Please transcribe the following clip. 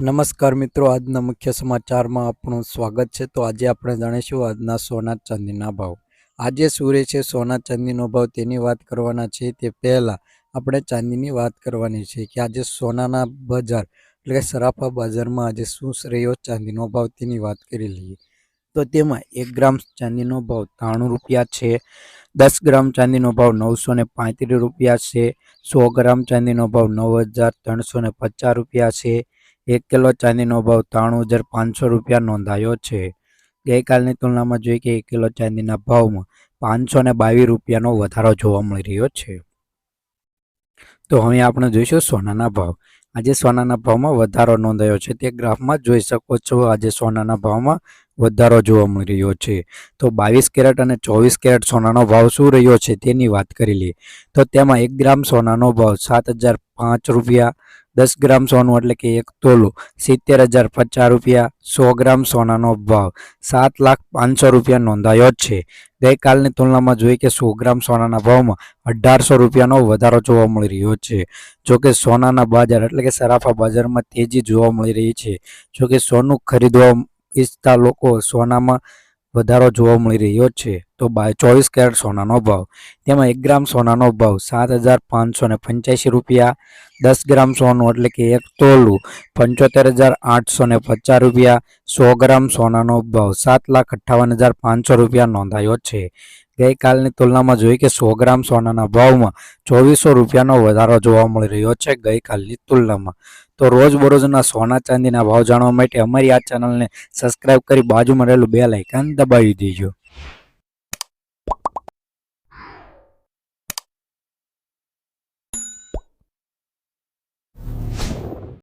નમસ્કાર મિત્રો, આજના મુખ્ય સમાચારમાં આપણું સ્વાગત છે। તો આજે આપણે જાણીશું આજના સોના ચાંદીના ભાવ। આજે શું રહેશે સોના ચાંદીનો ભાવ તેની વાત કરવાના છે। તે પહેલાં આપણે ચાંદીની વાત કરવાની છે કે આજે સોનાના બજાર એટલે કે સરાફા બજારમાં આજે શું રહ્યો ચાંદીનો ભાવ તેની વાત કરી લઈએ। તો તેમાં 1 ગ્રામ ચાંદીનો ભાવ 93 રૂપિયા છે। 10 ગ્રામ ચાંદીનો ભાવ 935 રૂપિયા છે। 100 ગ્રામ ચાંદીનો ભાવ 9350 રૂપિયા છે। 1 કિલો ચાંદીનો ભાવ 93,500 રૂપિયા નોંધાયો છે। ગઈકાલની તુલનામાં જોઈએ કે 1 કિલો ચાંદીના ભાવમાં 522 રૂપિયાનો વધારો જોવા મળી રહ્યો છે। તો હવે આપણે જોઈશું સોનાના ભાવ। આજે સોનાના ભાવમાં વધારો નોંધાયો છે, તે ગ્રાફમાં જોઈ શકો છો। આજે સોનાના ભાવમાં વધારો જોવા મળી રહ્યો છે। તો 22 કેરેટ અને 24 કેરેટ સોનાનો ભાવ શું રહ્યો છે તેની વાત કરી લઈએ। તો તેમાં 1 ગ્રામ સોનાનો ભાવ 7,005 રૂપિયા। 10 ગ્રામ સોનું એટલે કે 1 તોલું 70,050 રૂપિયા। 100 ગ્રામ સોનાનો ભાવ 7,05,000 રૂપિયા નોંધાયો છે। ગઈકાલની તુલનામાં જોઈએ કે 100 ગ્રામ સોનાના ભાવમાં 1,800 રૂપિયાનો વધારો જોવા મળી રહ્યો છે। જોકે સોનાના બજાર એટલે કે સરાફા બજારમાં તેજી જોવા મળી રહી છે। જોકે સોનું ખરીદવા ઈચ્છતા લોકો સોનામાં વધારો જોવા મળી રહ્યો છે। તો 24 કેરેટ સોનાનો ભાવ, તેમાં 1 ગ્રામ સોનાનો ભાવ 7,585 રૂપિયા। 10 ગ્રામ સોનું એટલે કે 1 તોલું 75,850 રૂપિયા। 100 ગ્રામ સોનાનો ભાવ 7,58,500 રૂપિયા નોંધાયો છે। ગઈકાલની તુલનામાં જોઈએ કે 100 ગ્રામ સોનાના ભાવમાં 2400 રૂપિયાનો વધારો જોવા મળી રહ્યો છે ગઈકાલની તુલનામાં। તો રોજબરોજના સોના ચાંદીના ભાવ જાણવા માટે અમારી આ ચેનલને સબસ્ક્રાઇબ કરી બાજુમાં રહેલું બેલ આઇકન દબાવી દેજો।